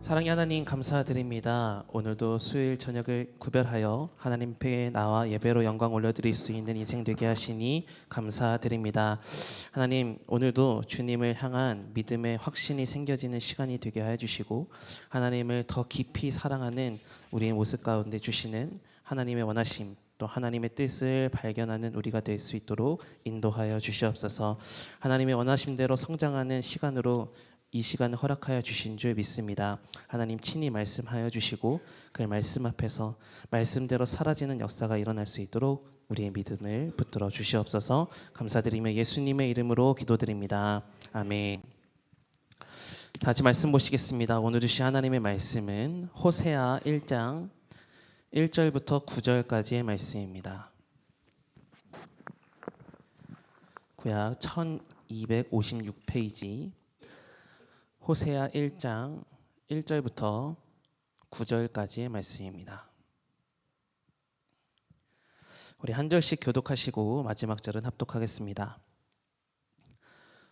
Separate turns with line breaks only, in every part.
사랑의 하나님 감사드립니다. 오늘도 수요일 저녁을 구별하여 하나님 앞에 나와 예배로 영광 올려드릴 수 있는 인생 되게 하시니 감사드립니다. 하나님, 오늘도 주님을 향한 믿음의 확신이 생겨지는 시간이 되게 하여 주시고 하나님을 더 깊이 사랑하는 우리의 모습 가운데 주시는 하나님의 원하심, 또 하나님의 뜻을 발견하는 우리가 될 수 있도록 인도하여 주시옵소서. 하나님의 원하심대로 성장하는 시간으로 이 시간을 허락하여 주신 줄 믿습니다. 하나님 친히 말씀하여 주시고 그 말씀 앞에서 말씀대로 사라지는 역사가 일어날 수 있도록 우리의 믿음을 붙들어 주시옵소서. 감사드리며 예수님의 이름으로 기도드립니다. 아멘. 다 같이 말씀 보시겠습니다. 오늘 주신 하나님의 말씀은 호세아 1장 1절부터 9절까지의 말씀입니다. 구약 1256페이지 호세아 1장 1절부터 9절까지의 말씀입니다. 우리 한 절씩 교독하시고 마지막 절은 합독하겠습니다.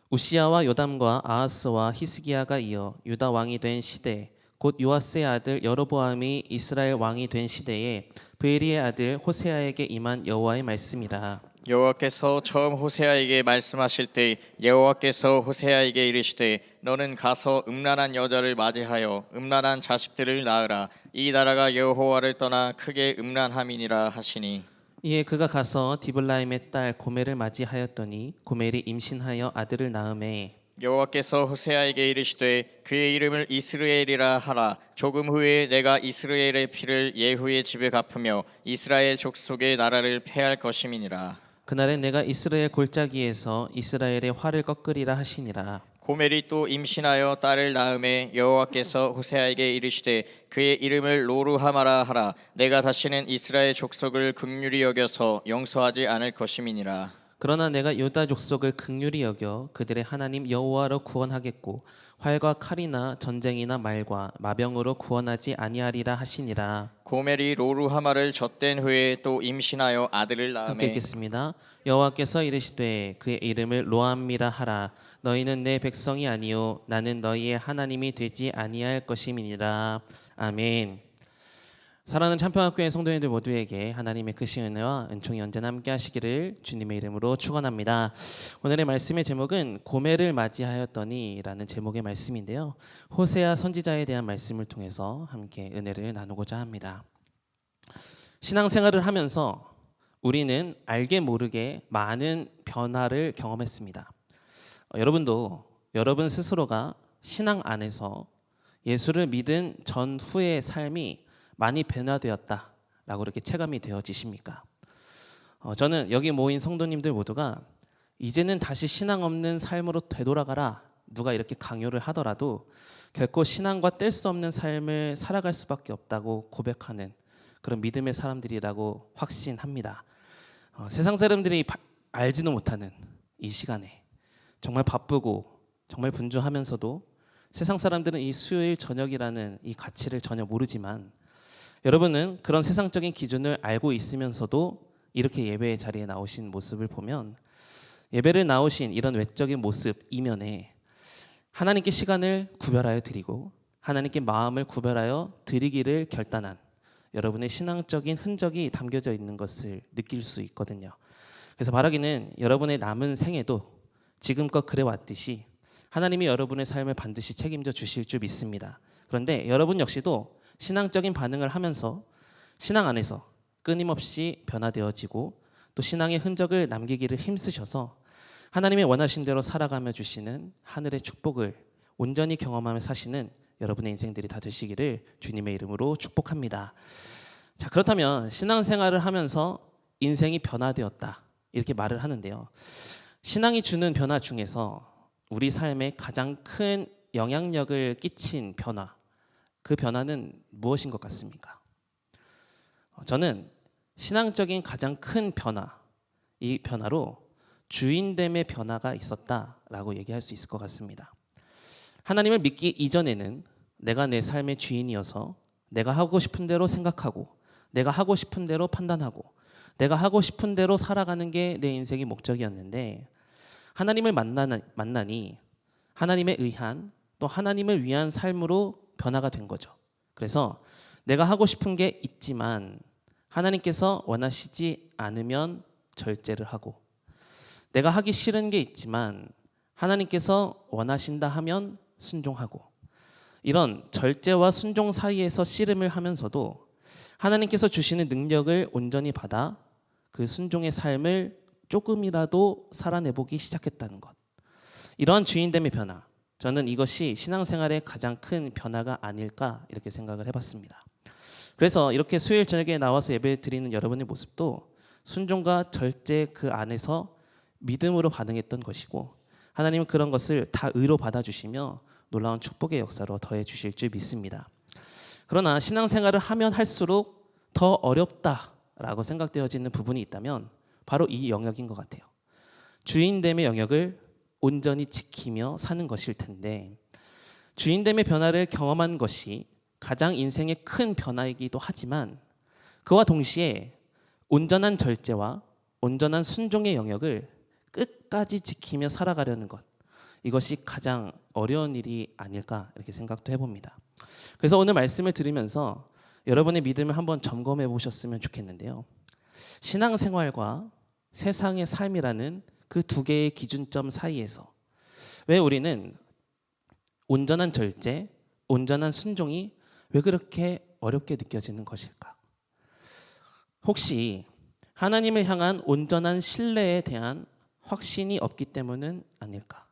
우시야와 요담과 아하스와 히스기야가 이어 유다 왕이 된 시대, 곧 요아스의 아들 여로보암이 이스라엘 왕이 된 시대에 브에리의 아들 호세아에게 임한 여호와의 말씀이라.
여호와께서 처음 호세아에게 말씀하실 때 여호와께서 호세아에게 이르시되 너는 가서 음란한 여자를 맞이하여 음란한 자식들을 낳으라. 이 나라가 여호와를 떠나 크게 음란함이니라 하시니,
이에 그가 가서 디블라임의 딸 고멜을 맞이하였더니 고멜이 임신하여 아들을 낳음에
여호와께서 호세아에게 이르시되 그의 이름을 이스르엘이라 하라. 조금 후에 내가 이스라엘의 피를 예후의 집에 갚으며 이스라엘 족속의 나라를 패할 것임이니라.
그날에 내가 이스라엘 골짜기에서 이스라엘의 활을 꺾으리라 하시니라.
고멜이 또 임신하여 딸을 낳음에 여호와께서 호세아에게 이르시되 그의 이름을 로루하마라 하라. 내가 다시는 이스라엘 족속을 긍휼히 여겨서 용서하지 않을 것임이니라.
그러나 내가 유다 족속을 긍휼히 여겨 그들의 하나님 여호와로 구원하겠고 활과 칼이나 전쟁이나 말과 마병으로 구원하지 아니하리라 하시니라.
고멜이 로루하마를 젖댄 후에 또 임신하여 아들을
함께
낳음에
읽겠습니다. 여호와께서 이르시되 그의 이름을 로암미라 하라. 너희는 내 백성이 아니요 나는 너희의 하나님이 되지 아니할 것임이니라. 아멘. 사랑하는 참평학교의 성도님들 모두에게 하나님의 크신 은혜와 은총이 언제나 함께 하시기를 주님의 이름으로 축원합니다. 오늘의 말씀의 제목은 고멜을 맞이하였더니 라는 제목의 말씀인데요, 호세아 선지자에 대한 말씀을 통해서 함께 은혜를 나누고자 합니다. 신앙생활을 하면서 우리는 알게 모르게 많은 변화를 경험했습니다. 여러분도 여러분 스스로가 신앙 안에서 예수를 믿은 전후의 삶이 많이 변화되었다라고 이렇게 체감이 되어지십니까? 저는 여기 모인 성도님들 모두가 이제는 다시 신앙 없는 삶으로 되돌아가라 누가 이렇게 강요를 하더라도 결코 신앙과 뗄 수 없는 삶을 살아갈 수밖에 없다고 고백하는 그런 믿음의 사람들이라고 확신합니다. 세상 사람들이 알지도 못하는 이 시간에 정말 바쁘고 정말 분주하면서도 세상 사람들은 이 수요일 저녁이라는 이 가치를 전혀 모르지만 여러분은 그런 세상적인 기준을 알고 있으면서도 이렇게 예배의 자리에 나오신 모습을 보면 예배를 나오신 이런 외적인 모습 이면에 하나님께 시간을 구별하여 드리고 하나님께 마음을 구별하여 드리기를 결단한 여러분의 신앙적인 흔적이 담겨져 있는 것을 느낄 수 있거든요. 그래서 바라기는 여러분의 남은 생에도 지금껏 그래왔듯이 하나님이 여러분의 삶을 반드시 책임져 주실 줄 믿습니다. 그런데 여러분 역시도 신앙적인 반응을 하면서 신앙 안에서 끊임없이 변화되어지고 또 신앙의 흔적을 남기기를 힘쓰셔서 하나님의 원하신 대로 살아가며 주시는 하늘의 축복을 온전히 경험하며 사시는 여러분의 인생들이 다 되시기를 주님의 이름으로 축복합니다. 자, 그렇다면 신앙생활을 하면서 인생이 변화되었다 이렇게 말을 하는데요, 신앙이 주는 변화 중에서 우리 삶에 가장 큰 영향력을 끼친 변화, 그 변화는 무엇인 것 같습니까? 저는 신앙적인 가장 큰 변화, 이 변화로 주인됨의 변화가 있었다라고 얘기할 수 있을 것 같습니다. 하나님을 믿기 이전에는 내가 내 삶의 주인이어서 내가 하고 싶은 대로 생각하고 내가 하고 싶은 대로 판단하고 내가 하고 싶은 대로 살아가는 게 내 인생의 목적이었는데 하나님을 만나니 하나님의 의한 또 하나님을 위한 삶으로 변화가 된 거죠. 그래서 내가 하고 싶은 게 있지만 하나님께서 원하시지 않으면 절제를 하고, 내가 하기 싫은 게 있지만 하나님께서 원하신다 하면 순종하고, 이런 절제와 순종 사이에서 씨름을 하면서도 하나님께서 주시는 능력을 온전히 받아 그 순종의 삶을 조금이라도 살아내보기 시작했다는 것. 이러한 주인됨의 변화, 저는 이것이 신앙생활의 가장 큰 변화가 아닐까 이렇게 생각을 해봤습니다. 그래서 이렇게 수요일 저녁에 나와서 예배 드리는 여러분의 모습도 순종과 절제 그 안에서 믿음으로 반응했던 것이고, 하나님은 그런 것을 다 의로 받아주시며 놀라운 축복의 역사로 더해 주실 줄 믿습니다. 그러나 신앙생활을 하면 할수록 더 어렵다라고 생각되어지는 부분이 있다면 바로 이 영역인 것 같아요. 주인됨의 영역을 온전히 지키며 사는 것일 텐데, 주인됨의 변화를 경험한 것이 가장 인생의 큰 변화이기도 하지만 그와 동시에 온전한 절제와 온전한 순종의 영역을 끝까지 지키며 살아가려는 것, 이것이 가장 어려운 일이 아닐까 이렇게 생각도 해봅니다. 그래서 오늘 말씀을 들으면서 여러분의 믿음을 한번 점검해 보셨으면 좋겠는데요. 신앙생활과 세상의 삶이라는 그 두 개의 기준점 사이에서 왜 우리는 온전한 절제, 온전한 순종이 왜 그렇게 어렵게 느껴지는 것일까? 혹시 하나님을 향한 온전한 신뢰에 대한 확신이 없기 때문은 아닐까?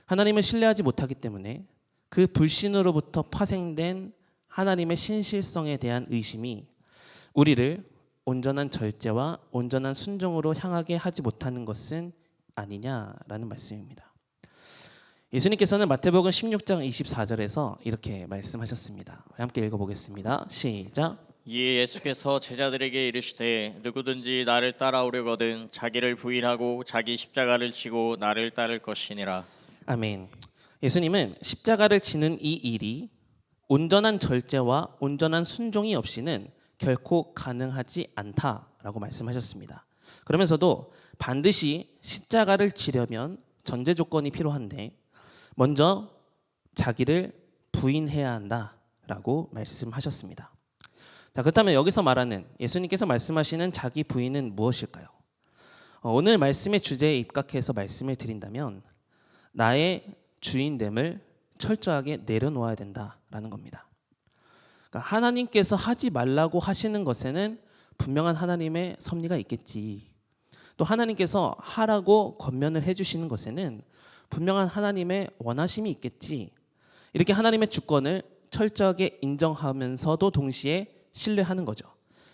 하나님을 신뢰하지 못하기 때문에 그 불신으로부터 파생된 하나님의 신실성에 대한 의심이 우리를 온전한 절제와 온전한 순종으로 향하게 하지 못하는 것은 아니냐라는 말씀입니다. 예수님께서는 마태복음 16장 24절에서 이렇게 말씀하셨습니다. 함께 읽어보겠습니다. 시작.
이에 예수께서 제자들에게 이르시되 누구든지 나를 따라오려거든 자기를 부인하고 자기 십자가를 지고 나를 따를 것이니라.
아멘. 예수님은 십자가를 지는 이 일이 온전한 절제와 온전한 순종이 없이는 결코 가능하지 않다라고 말씀하셨습니다. 그러면서도 반드시 십자가를 지려면 전제 조건이 필요한데 먼저 자기를 부인해야 한다라고 말씀하셨습니다. 자, 그렇다면 여기서 말하는 예수님께서 말씀하시는 자기 부인은 무엇일까요? 오늘 말씀의 주제에 입각해서 말씀을 드린다면 나의 주인됨을 철저하게 내려놓아야 된다라는 겁니다. 그러니까 하나님께서 하지 말라고 하시는 것에는 분명한 하나님의 섭리가 있겠지. 또 하나님께서 하라고 권면을 해주시는 것에는 분명한 하나님의 원하심이 있겠지. 이렇게 하나님의 주권을 철저하게 인정하면서도 동시에 신뢰하는 거죠.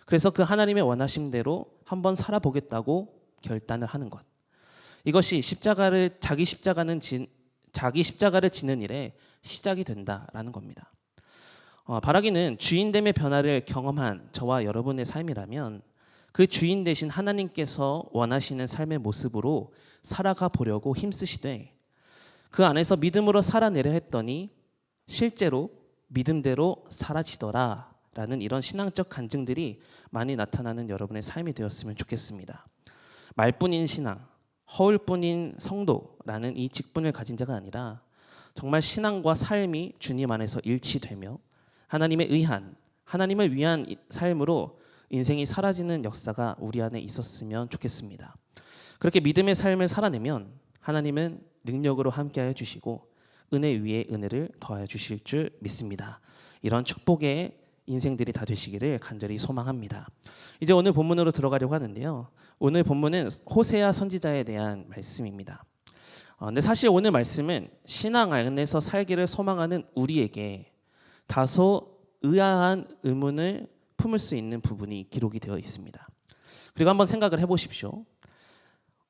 그래서 그 하나님의 원하심대로 한번 살아보겠다고 결단을 하는 것. 이것이 자기 십자가를 지는 일의 시작이 된다라는 겁니다. 바라기는 주인됨의 변화를 경험한 저와 여러분의 삶이라면 그 주인 되신 하나님께서 원하시는 삶의 모습으로 살아가 보려고 힘쓰시되 그 안에서 믿음으로 살아내려 했더니 실제로 믿음대로 사라지더라라는 이런 신앙적 간증들이 많이 나타나는 여러분의 삶이 되었으면 좋겠습니다. 말뿐인 신앙, 허울뿐인 성도라는 이 직분을 가진 자가 아니라 정말 신앙과 삶이 주님 안에서 일치되며 하나님의 의한, 하나님을 위한 삶으로 인생이 사라지는 역사가 우리 안에 있었으면 좋겠습니다. 그렇게 믿음의 삶을 살아내면 하나님은 능력으로 함께하여 주시고 은혜 위에 은혜를 더하여 주실 줄 믿습니다. 이런 축복의 인생들이 다 되시기를 간절히 소망합니다. 이제 오늘 본문으로 들어가려고 하는데요. 오늘 본문은 호세아 선지자에 대한 말씀입니다. 근데 사실 오늘 말씀은 신앙 안에서 살기를 소망하는 우리에게 다소 의아한 의문을 품을 수 있는 부분이 기록이 되어 있습니다. 그리고 한번 생각을 해보십시오.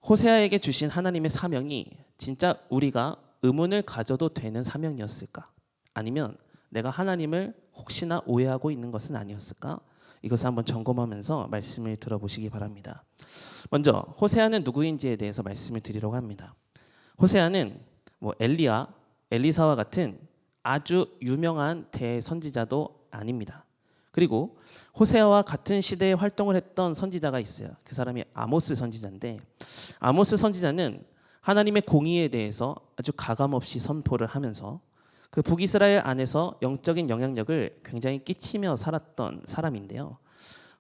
호세아에게 주신 하나님의 사명이 진짜 우리가 의문을 가져도 되는 사명이었을까? 아니면 내가 하나님을 혹시나 오해하고 있는 것은 아니었을까? 이것을 한번 점검하면서 말씀을 들어보시기 바랍니다. 먼저 호세아는 누구인지에 대해서 말씀을 드리려고 합니다. 호세아는 엘리야, 엘리사와 같은 아주 유명한 대선지자도 아닙니다. 그리고 호세아와 같은 시대에 활동을 했던 선지자가 있어요. 그 사람이 아모스 선지자인데 아모스 선지자는 하나님의 공의에 대해서 아주 가감없이 선포를 하면서 그 북이스라엘 안에서 영적인 영향력을 굉장히 끼치며 살았던 사람인데요.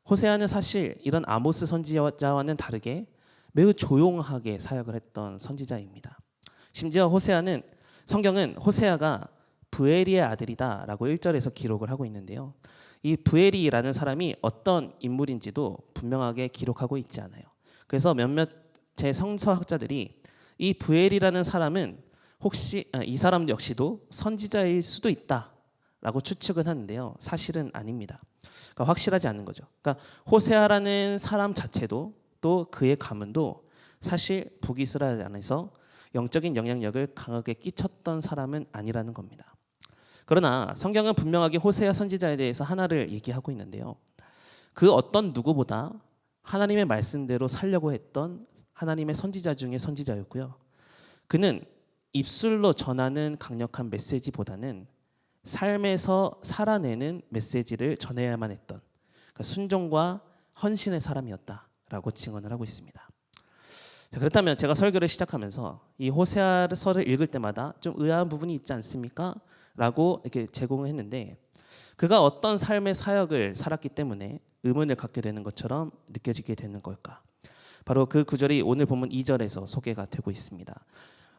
호세아는 사실 이런 아모스 선지자와는 다르게 매우 조용하게 사역을 했던 선지자입니다. 심지어 성경은 호세아가 부엘이의 아들이다라고 1절에서 기록을 하고 있는데요. 이 부엘이라는 사람이 어떤 인물인지도 분명하게 기록하고 있지 않아요. 그래서 몇몇 제 성서학자들이 이 부엘이라는 사람은 혹시 이 사람 역시도 선지자일 수도 있다라고 추측은 하는데요. 사실은 아닙니다. 그러니까 확실하지 않는 거죠. 그러니까 호세아라는 사람 자체도 또 그의 가문도 사실 북이스라엘 안에서 영적인 영향력을 강하게 끼쳤던 사람은 아니라는 겁니다. 그러나 성경은 분명하게 호세아 선지자에 대해서 하나를 얘기하고 있는데요. 그 어떤 누구보다 하나님의 말씀대로 살려고 했던 하나님의 선지자 중에 선지자였고요. 그는 입술로 전하는 강력한 메시지보다는 삶에서 살아내는 메시지를 전해야만 했던, 그러니까 순종과 헌신의 사람이었다라고 증언을 하고 있습니다. 자, 그렇다면 제가 설교를 시작하면서 이 호세아서를 읽을 때마다 좀 의아한 부분이 있지 않습니까? 라고 이렇게 제공을 했는데, 그가 어떤 삶의 사역을 살았기 때문에 의문을 갖게 되는 것처럼 느껴지게 되는 걸까? 바로 그 구절이 오늘 본문 2절에서 소개가 되고 있습니다.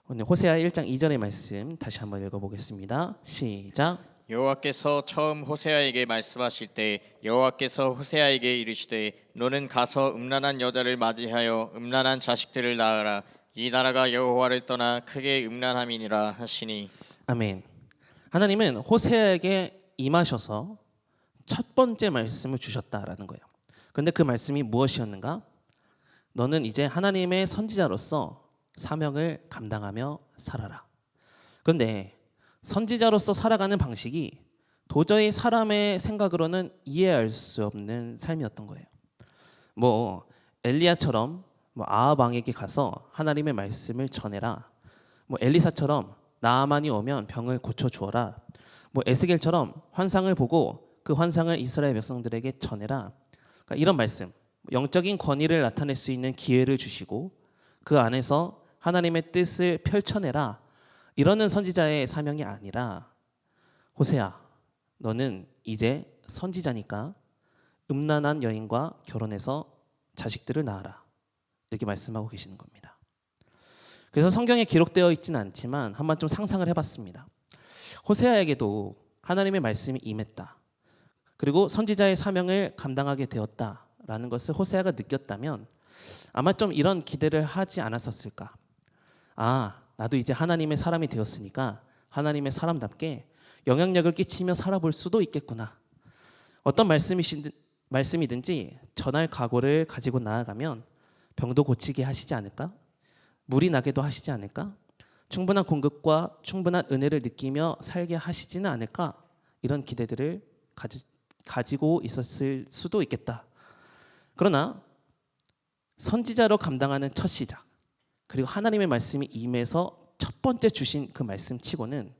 오늘 호세아 1장 2절의 말씀 다시 한번 읽어보겠습니다. 시작.
여호와께서 처음 호세아에게 말씀하실 때 여호와께서 호세아에게 이르시되 너는 가서 음란한 여자를 맞이하여 음란한 자식들을 낳으라. 이 나라가 여호와를 떠나 크게 음란함이니라 하시니.
아멘. 하나님은 호세아에게 임하셔서 첫 번째 말씀을 주셨다라는 거예요. 그런데 그 말씀이 무엇이었는가? 너는 이제 하나님의 선지자로서 사명을 감당하며 살아라. 그런데 선지자로서 살아가는 방식이 도저히 사람의 생각으로는 이해할 수 없는 삶이었던 거예요. 엘리야처럼 아합 왕에게 가서 하나님의 말씀을 전해라. 엘리사처럼 나아만이 오면 병을 고쳐 주어라. 에스겔처럼 환상을 보고 그 환상을 이스라엘 백성들에게 전해라. 그러니까 이런 말씀, 영적인 권위를 나타낼 수 있는 기회를 주시고 그 안에서 하나님의 뜻을 펼쳐내라. 이러는 선지자의 사명이 아니라 호세아, 너는 이제 선지자니까 음란한 여인과 결혼해서 자식들을 낳아라. 이렇게 말씀하고 계시는 겁니다. 그래서 성경에 기록되어 있지는 않지만 한번 좀 상상을 해봤습니다. 호세아에게도 하나님의 말씀이 임했다. 그리고 선지자의 사명을 감당하게 되었다라는 것을 호세아가 느꼈다면 아마 좀 이런 기대를 하지 않았었을까. 나도 이제 하나님의 사람이 되었으니까 하나님의 사람답게 영향력을 끼치며 살아볼 수도 있겠구나. 어떤 말씀이든지 전할 각오를 가지고 나아가면 병도 고치게 하시지 않을까? 물이 나게도 하시지 않을까? 충분한 공급과 충분한 은혜를 느끼며 살게 하시지는 않을까? 이런 기대들을 가지고 있었을 수도 있겠다. 그러나 선지자로 감당하는 첫 시작, 그리고 하나님의 말씀이 임해서 첫 번째 주신 그 말씀치고는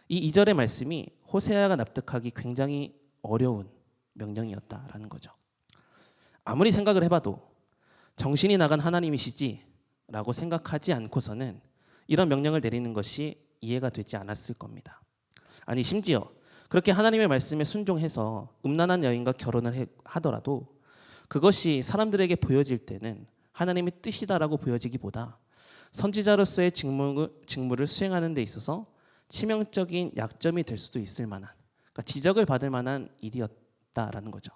이 2절의 말씀이 호세아가 납득하기 굉장히 어려운 명령이었다라는 거죠. 아무리 생각을 해봐도 정신이 나간 하나님이시지 라고 생각하지 않고서는 이런 명령을 내리는 것이 이해가 되지 않았을 겁니다. 아니 심지어 그렇게 하나님의 말씀에 순종해서 음란한 여인과 결혼을 하더라도 그것이 사람들에게 보여질 때는 하나님의 뜻이다라고 보여지기보다 선지자로서의 직무를 수행하는 데 있어서 치명적인 약점이 될 수도 있을 만한, 그러니까 지적을 받을 만한 일이었다라는 거죠.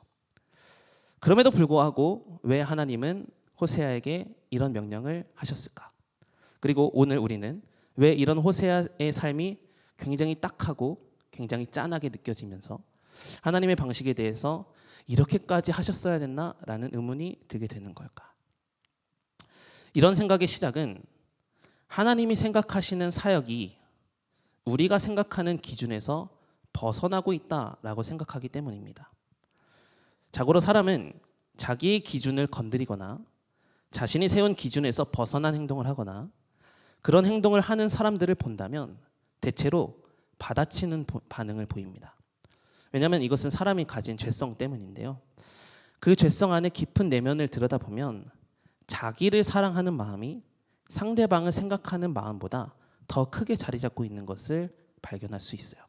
그럼에도 불구하고 왜 하나님은 호세아에게 이런 명령을 하셨을까? 그리고 오늘 우리는 왜 이런 호세아의 삶이 굉장히 딱하고 굉장히 짠하게 느껴지면서 하나님의 방식에 대해서 이렇게까지 하셨어야 됐나라는 의문이 들게 되는 걸까? 이런 생각의 시작은 하나님이 생각하시는 사역이 우리가 생각하는 기준에서 벗어나고 있다라고 생각하기 때문입니다. 자고로 사람은 자기의 기준을 건드리거나 자신이 세운 기준에서 벗어난 행동을 하거나 그런 행동을 하는 사람들을 본다면 대체로 받아치는 반응을 보입니다. 왜냐하면 이것은 사람이 가진 죄성 때문인데요. 그 죄성 안에 깊은 내면을 들여다보면 자기를 사랑하는 마음이 상대방을 생각하는 마음보다 더 크게 자리 잡고 있는 것을 발견할 수 있어요.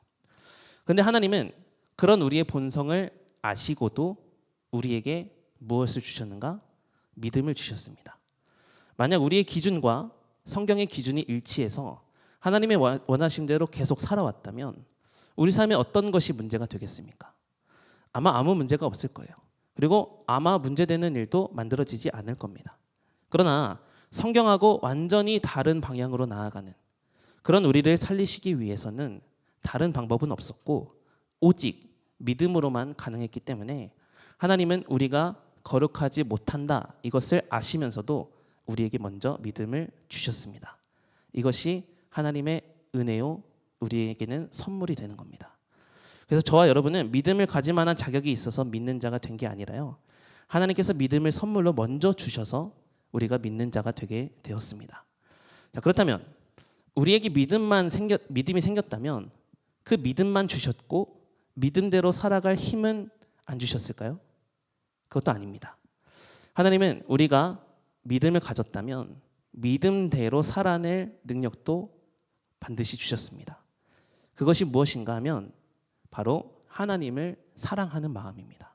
그런데 하나님은 그런 우리의 본성을 아시고도 우리에게 무엇을 주셨는가? 믿음을 주셨습니다. 만약 우리의 기준과 성경의 기준이 일치해서 하나님의 원하심대로 계속 살아왔다면 우리 삶에 어떤 것이 문제가 되겠습니까? 아마 아무 문제가 없을 거예요. 그리고 아마 문제되는 일도 만들어지지 않을 겁니다. 그러나 성경하고 완전히 다른 방향으로 나아가는 그런 우리를 살리시기 위해서는 다른 방법은 없었고 오직 믿음으로만 가능했기 때문에 하나님은 우리가 거룩하지 못한다 이것을 아시면서도 우리에게 먼저 믿음을 주셨습니다. 이것이 하나님의 은혜요 우리에게는 선물이 되는 겁니다. 그래서 저와 여러분은 믿음을 가질 만한 자격이 있어서 믿는 자가 된 게 아니라요. 하나님께서 믿음을 선물로 먼저 주셔서 우리가 믿는 자가 되게 되었습니다. 자, 그렇다면 우리에게 믿음이 생겼다면 그 믿음만 주셨고 믿음대로 살아갈 힘은 안 주셨을까요? 그것도 아닙니다. 하나님은 우리가 믿음을 가졌다면 믿음대로 살아낼 능력도 반드시 주셨습니다. 그것이 무엇인가 하면 바로 하나님을 사랑하는 마음입니다.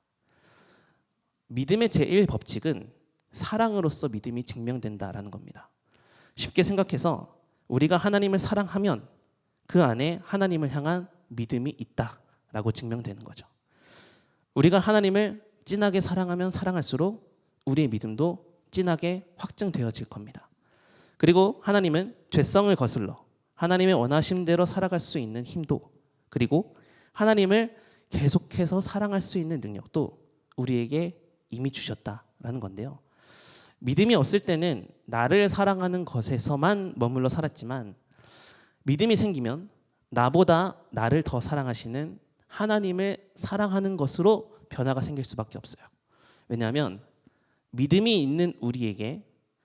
믿음의 제1법칙은 사랑으로서 믿음이 증명된다라는 겁니다. 쉽게 생각해서 우리가 하나님을 사랑하면 그 안에 하나님을 향한 믿음이 있다라고 증명되는 거죠. 우리가 하나님을 진하게 사랑하면 사랑할수록 우리의 믿음도 진하게 확증되어질 겁니다. 그리고 하나님은 죄성을 거슬러 하나님의 원하심대로 살아갈 수 있는 힘도 그리고 하나님을 계속해서 사랑할 수 있는 능력도 우리에게 이미 주셨다라는 건데요. 믿음이 없을 때는 나를 사랑하는 것에서만 머물러 살았지만 믿음이 생기면 나보다 나를 더 사랑하시는 하나님을 사랑하는 것으로 변화가 생길 수밖에 없어요. 왜냐하면 믿음이 있는 우리에게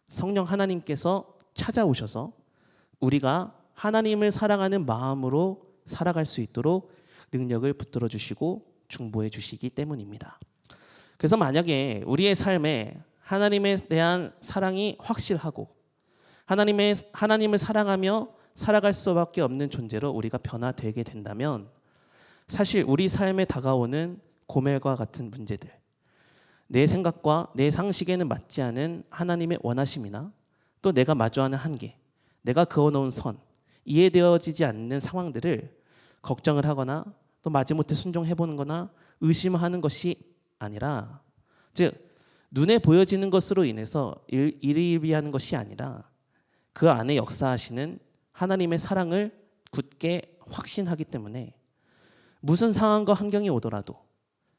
성령 하나님께서 찾아오셔서 우리가 하나님을 사랑하는 마음으로 살아갈 수 있도록 능력을 붙들어 주시고 중보해 주시기 때문입니다. 그래서 만약에 우리의 삶에 하나님에 대한 사랑이 확실하고 하나님을 사랑하며 살아갈 수밖에 없는 존재로 우리가 변화되게 된다면 사실 우리 삶에 다가오는 고멜과 같은 문제들, 내 생각과 내 상식에는 맞지 않은 하나님의 원하심이나 또 내가 마주하는 한계, 내가 그어놓은 선, 이해되어지지 않는 상황들을 걱정을 하거나 또 마지못해 순종해보는 거나 의심하는 것이 아니라 즉 눈에 보여지는 것으로 인해서 일희일비하는 것이 아니라 그 안에 역사하시는 하나님의 사랑을 굳게 확신하기 때문에 무슨 상황과 환경이 오더라도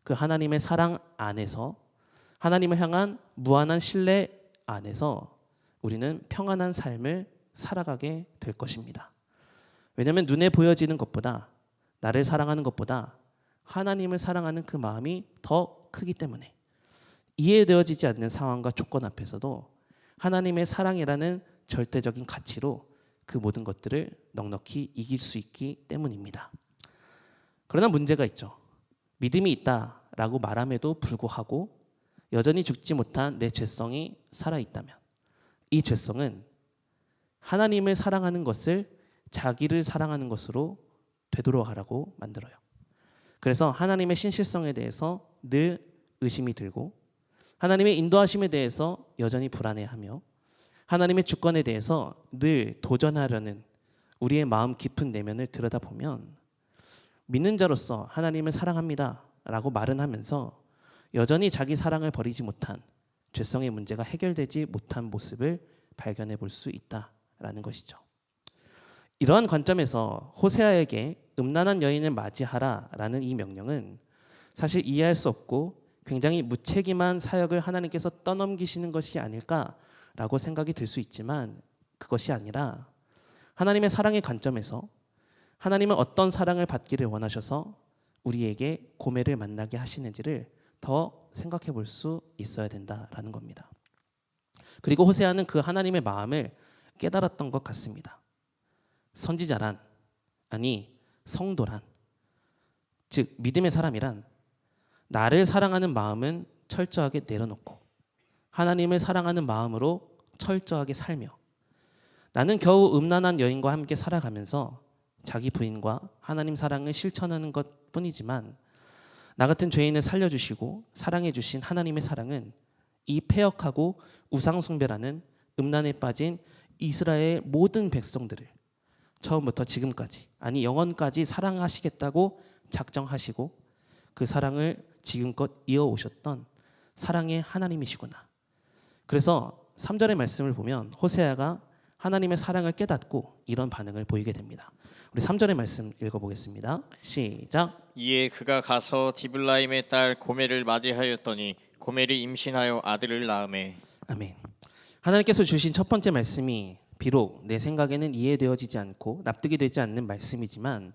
그 하나님의 사랑 안에서 하나님을 향한 무한한 신뢰 안에서 우리는 평안한 삶을 살아가게 될 것입니다. 왜냐하면 눈에 보여지는 것보다 나를 사랑하는 것보다 하나님을 사랑하는 그 마음이 더 크기 때문에 이해되어지지 않는 상황과 조건 앞에서도 하나님의 사랑이라는 절대적인 가치로 그 모든 것들을 넉넉히 이길 수 있기 때문입니다. 그러나 문제가 있죠. 믿음이 있다라고 말함에도 불구하고 여전히 죽지 못한 내 죄성이 살아있다면 이 죄성은 하나님을 사랑하는 것을 자기를 사랑하는 것으로 되도록 하라고 만들어요. 그래서 하나님의 신실성에 대해서 늘 의심이 들고 하나님의 인도하심에 대해서 여전히 불안해하며 하나님의 주권에 대해서 늘 도전하려는 우리의 마음 깊은 내면을 들여다보면 믿는 자로서 하나님을 사랑합니다 라고 말은 하면서 여전히 자기 사랑을 버리지 못한 죄성의 문제가 해결되지 못한 모습을 발견해 볼 수 있다라는 것이죠. 이러한 관점에서 호세아에게 음란한 여인을 맞이하라라는 이 명령은 사실 이해할 수 없고 굉장히 무책임한 사역을 하나님께서 떠넘기시는 것이 아닐까라고 생각이 들 수 있지만 그것이 아니라 하나님의 사랑의 관점에서 하나님은 어떤 사랑을 받기를 원하셔서 우리에게 고멜을 만나게 하시는지를 더 생각해 볼 수 있어야 된다라는 겁니다. 그리고 호세아는 그 하나님의 마음을 깨달았던 것 같습니다. 선지자란, 아니 성도란, 즉 믿음의 사람이란 나를 사랑하는 마음은 철저하게 내려놓고 하나님을 사랑하는 마음으로 철저하게 살며 나는 겨우 음란한 여인과 함께 살아가면서 자기 부인과 하나님 사랑을 실천하는 것뿐이지만 나 같은 죄인을 살려주시고 사랑해 주신 하나님의 사랑은 이 패역하고 우상숭배라는 음란에 빠진 이스라엘 모든 백성들을 처음부터 지금까지, 아니 영원까지 사랑하시겠다고 작정하시고 그 사랑을 지금껏 이어오셨던 사랑의 하나님이시구나. 그래서 3절의 말씀을 보면 호세아가 하나님의 사랑을 깨닫고 이런 반응을 보이게 됩니다. 우리 3절의 말씀 읽어보겠습니다. 시작.
이에 그가 가서 디블라임의 딸 고멜을 맞이하였더니 고멜이 임신하여 아들을 낳으매.
아멘. 하나님께서 주신 첫 번째 말씀이 비록 내 생각에는 이해되어지지 않고 납득이 되지 않는 말씀이지만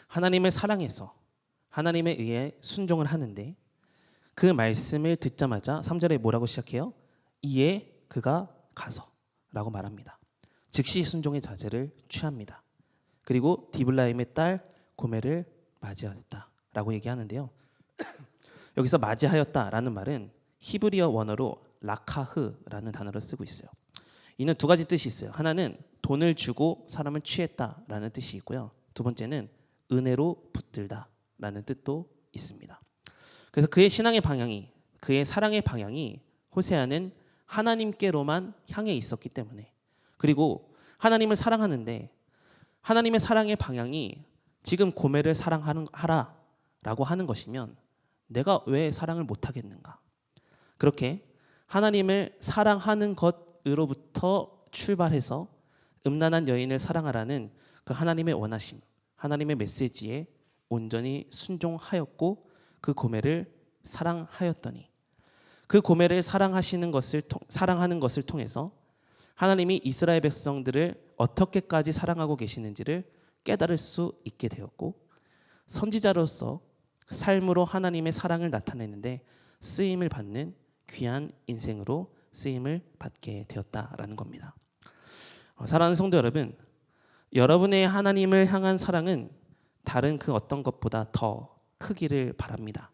하나님을 사랑해서 하나님에 의해 순종을 하는데 그 말씀을 듣자마자 3절에 뭐라고 시작해요? 이에 그가 가서 라고 말합니다. 즉시 순종의 자세를 취합니다. 그리고 디블라임의 딸 고멜을 맞이하였다라고 얘기하는데요. 여기서 맞이하였다라는 말은 히브리어 원어로 라카흐라는 단어를 쓰고 있어요. 이는 두 가지 뜻이 있어요. 하나는 돈을 주고 사람을 취했다라는 뜻이 있고요. 두 번째는 은혜로 붙들다라는 뜻도 있습니다. 그래서 그의 신앙의 방향이, 그의 사랑의 방향이 호세아는 하나님께로만 향해 있었기 때문에, 그리고 하나님을 사랑하는데 하나님의 사랑의 방향이 지금 고멜을 사랑하라라고 하는 것이면 내가 왜 사랑을 못하겠는가? 그렇게 하나님을 사랑하는 것으로부터 출발해서 음란한 여인을 사랑하라는 그 하나님의 원하심, 하나님의 메시지에 온전히 순종하였고 그 고멜을 사랑하였더니 그 고멜을 사랑하는 것을 통해서 하나님이 이스라엘 백성들을 어떻게까지 사랑하고 계시는지를 깨달을 수 있게 되었고 선지자로서 삶으로 하나님의 사랑을 나타내는데 쓰임을 받는 귀한 인생으로 쓰임을 받게 되었다라는 겁니다. 사랑하는 성도 여러분, 여러분의 하나님을 향한 사랑은 다른 그 어떤 것보다 더 크기를 바랍니다.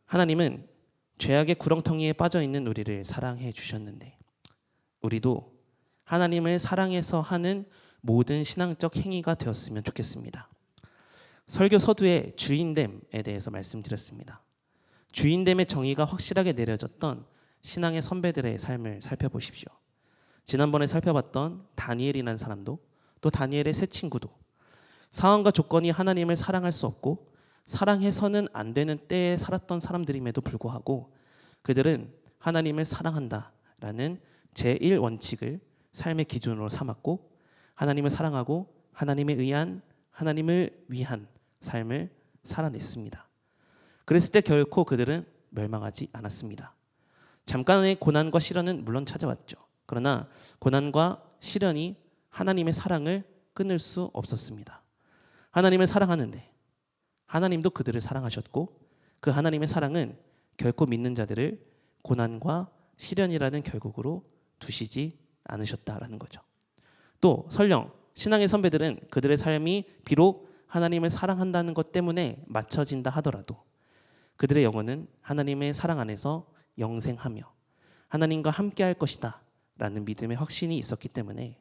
하나님은 죄악의 구렁텅이에 빠져 있는 우리를 사랑해 주셨는데 우리도 하나님을 사랑해서 하는 모든 신앙적 행위가 되었으면 좋겠습니다. 설교 서두에 주인됨에 대해서 말씀드렸습니다. 주인됨의 정의가 확실하게 내려졌던 신앙의 선배들의 삶을 살펴보십시오. 지난번에 살펴봤던 다니엘이라는 사람도 또 다니엘의 세 친구도 상황과 조건이 하나님을 사랑할 수 없고 사랑해서는 안 되는 때에 살았던 사람들임에도 불구하고 그들은 하나님을 사랑한다라는 제1원칙을 삶의 기준으로 삼았고 하나님을 사랑하고 하나님을 위한 삶을 살아냈습니다. 그랬을 때 결코 그들은 멸망하지 않았습니다. 잠깐의 고난과 시련은 물론 찾아왔죠. 그러나 고난과 시련이 하나님의 사랑을 끊을 수 없었습니다. 하나님을 사랑하는데 하나님도 그들을 사랑하셨고 그 하나님의 사랑은 결코 믿는 자들을 고난과 시련이라는 결국으로 두시지 않으셨다라는 거죠. 또 설령 신앙의 선배들은 그들의 삶이 비록 하나님을 사랑한다는 것 때문에 맞춰진다 하더라도 그들의 영혼은 하나님의 사랑 안에서 영생하며 하나님과 함께할 것이다 라는 믿음의 확신이 있었기 때문에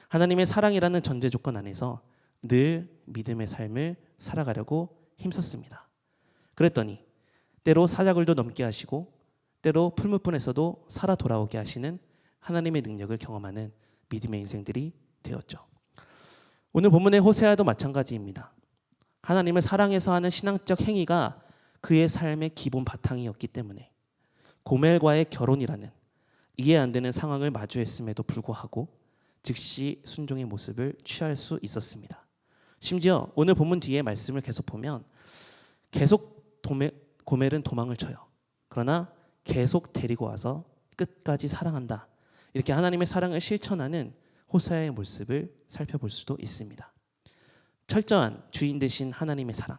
하나님의 사랑이라는 전제 조건 안에서 늘 믿음의 삶을 살아가려고 힘썼습니다. 그랬더니 때로 사자굴도 넘게 하시고 때로 풀무불에서도 살아 돌아오게 하시는 하나님의 능력을 경험하는 믿음의 인생들이 되었죠. 오늘 본문의 호세아도 마찬가지입니다. 하나님을 사랑해서 하는 신앙적 행위가 그의 삶의 기본 바탕이었기 때문에 고멜과의 결혼이라는 이해 안 되는 상황을 마주했음에도 불구하고 즉시 순종의 모습을 취할 수 있었습니다. 심지어 오늘 본문 뒤에 말씀을 계속 보면 계속 고멜은 도망을 쳐요. 그러나 계속 데리고 와서 끝까지 사랑한다. 이렇게 하나님의 사랑을 실천하는 호세아의 모습을 살펴볼 수도 있습니다. 철저한 주인 되신 하나님의 사랑,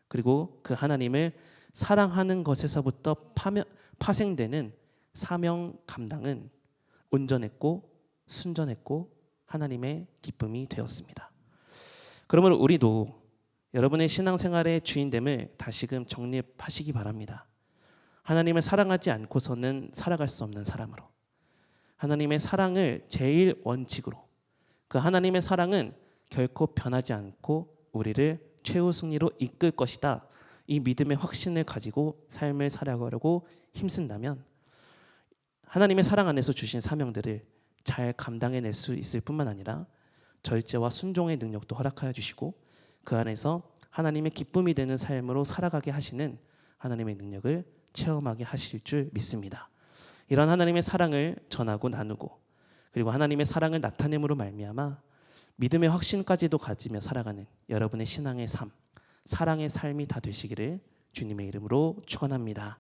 그리고 그 하나님을 사랑하는 것에서부터 파생되는 사명 감당은 온전했고 순전했고 하나님의 기쁨이 되었습니다. 그러므로 우리도 여러분의 신앙생활의 주인됨을 다시금 정립하시기 바랍니다. 하나님을 사랑하지 않고서는 살아갈 수 없는 사람으로, 하나님의 사랑을 제일 원칙으로, 그 하나님의 사랑은 결코 변하지 않고 우리를 최후 승리로 이끌 것이다. 이 믿음의 확신을 가지고 삶을 살아가려고 힘쓴다면 하나님의 사랑 안에서 주신 사명들을 잘 감당해낼 수 있을 뿐만 아니라 절제와 순종의 능력도 허락하여 주시고 그 안에서 하나님의 기쁨이 되는 삶으로 살아가게 하시는 하나님의 능력을 체험하게 하실 줄 믿습니다. 이런 하나님의 사랑을 전하고 나누고 그리고 하나님의 사랑을 나타냄으로 말미암아 믿음의 확신까지도 가지며 살아가는 여러분의 신앙의 삶, 사랑의 삶이 다 되시기를 주님의 이름으로 축원합니다.